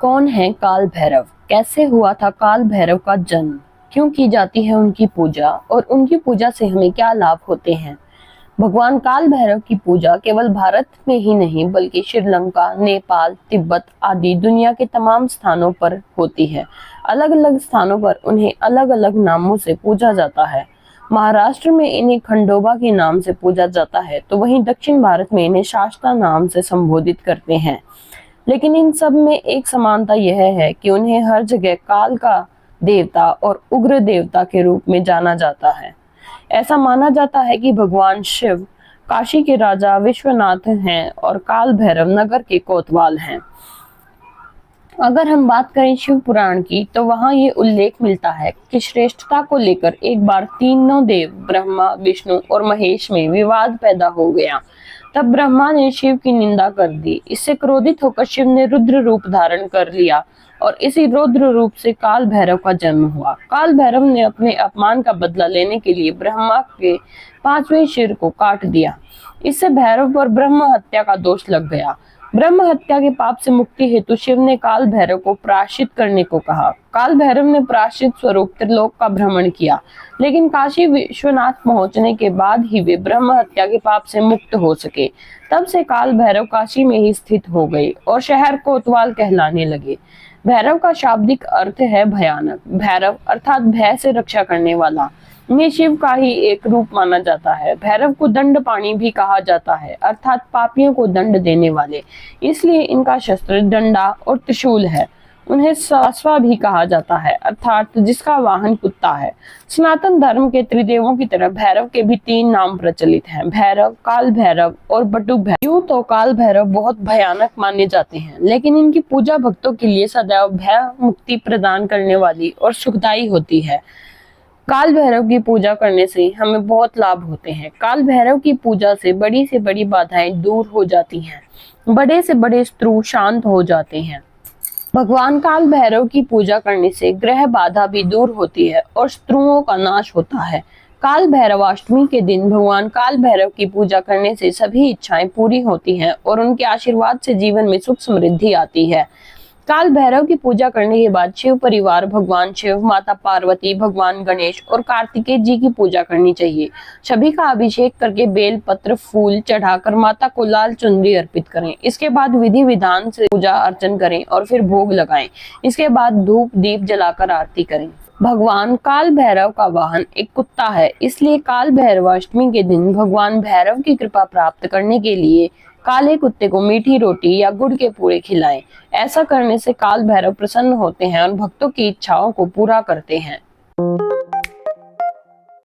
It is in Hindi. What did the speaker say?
कौन है काल भैरव? कैसे हुआ था काल भैरव का जन्म? क्यों की जाती है उनकी पूजा और उनकी पूजा से हमें क्या लाभ होते हैं? भगवान काल भैरव की पूजा केवल भारत में ही नहीं बल्कि श्रीलंका, नेपाल, तिब्बत आदि दुनिया के तमाम स्थानों पर होती है। अलग अलग स्थानों पर उन्हें अलग अलग नामों से पूजा जाता है। महाराष्ट्र में इन्हें खंडोबा के नाम से पूजा जाता है, तो वहीं दक्षिण भारत में इन्हें शास्ता नाम से संबोधित करते हैं। लेकिन इन सब में एक समानता यह है कि उन्हें हर जगह काल का देवता और उग्र देवता के रूप में जाना जाता है। ऐसा माना जाता है कि भगवान शिव काशी के राजा विश्वनाथ हैं और काल भैरव नगर के कोतवाल हैं। अगर हम बात करें शिव पुराण की, तो वहां ये उल्लेख मिलता है कि श्रेष्ठता को लेकर एक बार तीनों देव ब्रह्मा, विष्णु और महेश में विवाद पैदा हो गया। तब ब्रह्मा ने शिव की निंदा कर दी। इससे क्रोधित होकर शिव ने रुद्र रूप धारण कर लिया और इसी रुद्र रूप से काल भैरव का जन्म हुआ। काल भैरव ने अपने अपमान का बदला लेने के लिए ब्रह्मा के 5वें सिर को काट दिया। इससे भैरव पर ब्रह्म हत्या का दोष लग गया। ब्रह्म हत्या के पाप से मुक्ति हेतु शिव ने काल भैरव को प्रायश्चित करने को कहा। काल भैरव ने प्रायश्चित स्वरूप त्रिलोक का भ्रमण किया, लेकिन काशी विश्वनाथ पहुंचने के बाद ही वे ब्रह्म हत्या के पाप से मुक्त हो सके। तब से काल भैरव काशी में ही स्थित हो गए और शहर कोतवाल कहलाने लगे। भैरव का शाब्दिक अर्थ है भयानक। भैरव अर्थात भय से रक्षा करने वाला। इन्हें शिव का ही एक रूप माना जाता है। भैरव को दंड पाणी भी कहा जाता है, अर्थात पापियों को दंड देने वाले। इसलिए इनका शस्त्र डंडा और त्रिशूल है। उन्हें सासवा भी कहा जाता है, अर्थात जिसका वाहन कुत्ता है। सनातन धर्म के त्रिदेवों की तरह भैरव के भी 3 नाम प्रचलित हैं, भैरव, काल भैरव और बटु भैरव। यूं तो काल भैरव बहुत भयानक माने जाते हैं, लेकिन इनकी पूजा भक्तों के लिए सदैव भय मुक्ति प्रदान करने वाली और सुखदायी होती है। काल भैरव की पूजा करने से हमें बहुत लाभ होते हैं। काल भैरव की पूजा से बड़ी बाधाएं दूर हो जाती हैं। बड़े से बड़े शत्रु शांत हो जाते हैं। भगवान काल भैरव की पूजा करने से ग्रह बाधा भी दूर होती है और शत्रुओं का नाश होता है। काल भैरवाष्टमी के दिन भगवान काल भैरव की पूजा करने से सभी इच्छाएं पूरी होती हैं और उनके आशीर्वाद से जीवन में सुख समृद्धि आती है। काल भैरव की पूजा करने के बाद शिव परिवार भगवान शिव, माता पार्वती, भगवान गणेश और कार्तिकेय जी की पूजा करनी चाहिए। सभी का अभिषेक करके बेल पत्र फूल चढ़ाकर माता को लाल चुनरी अर्पित करें। इसके बाद विधि विधान से पूजा अर्चन करें और फिर भोग लगाएं। इसके बाद धूप दीप जलाकर आरती करें। भगवान काल भैरव का वाहन एक कुत्ता है, इसलिए काल भैरवाष्टमी के दिन भगवान भैरव की कृपा प्राप्त करने के लिए काले कुत्ते को मीठी रोटी या गुड़ के पूरे खिलाएं। ऐसा करने से काल भैरव प्रसन्न होते हैं और भक्तों की इच्छाओं को पूरा करते हैं।